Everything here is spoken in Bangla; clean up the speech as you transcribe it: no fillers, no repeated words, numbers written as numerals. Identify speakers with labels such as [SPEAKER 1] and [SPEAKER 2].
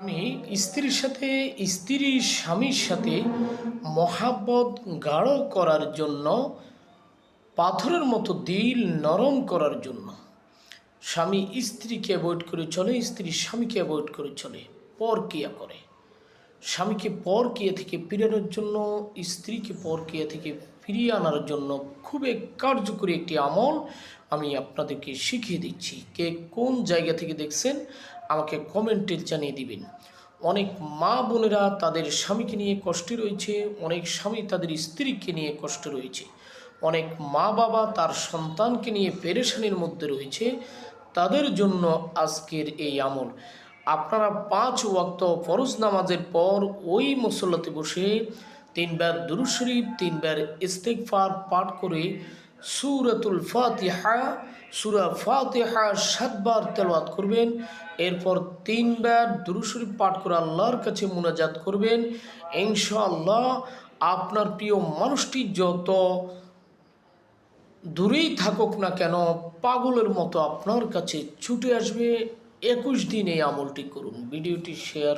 [SPEAKER 1] আমি স্ত্রীর সাথে স্বামীর সাথে মহাব্বত গাঢ় করার জন্য, পাথরের মতো দিল নরম করার জন্য স্বামী স্ত্রীকে অ্যাভয়েড করে চলে, স্ত্রী স্বামীকে অ্যাভয়েড করে চলে, পরকিয়া করে। স্বামীকে পরকিয়া থেকে ফিরানোর জন্য, স্ত্রীকে পরকিয়া থেকে ফিরিয়ে আনার জন্য খুবই কার্যকরী একটি আমল আমি আপনাদেরকে শিখিয়ে দিচ্ছি। কে কোন জায়গা থেকে দেখছেন আমাকে কমেন্টে জানিয়ে দিবেন। অনেক মা বোনেরা তাদের স্বামীকে নিয়ে কষ্টে রয়েছে, অনেক স্বামী তাদের স্ত্রীকে নিয়ে কষ্টে রয়েছে, অনেক মা বাবা তার সন্তানকে নিয়ে পেরেশানির মধ্যে রয়েছে। তাদের জন্য আজকের এই আমল। আপনারা 5 ওয়াক্ত ফরজ নামাজের পর ওই মুসল্লাতে বসে 3 বার দুরূদ শরীফ, 3 বার ইস্তিগফার পাঠ করে সূরাতুল ফাতিহা, সূরা ফাতিহা 7 বার তেলাওয়াত করবেন। এরপর 3 বার দুরূদ শরীফ পাঠ করে আল্লাহর কাছে মুনাজাত করবেন। ইনশাআল্লাহ আপনার প্রিয় মানুষটি যত দূরেই থাকুক না কেন, পাগলের মতো আপনার কাছে ছুটে আসবে। 21 দিন এই আমলটি করুন। ভিডিওটি শেয়ার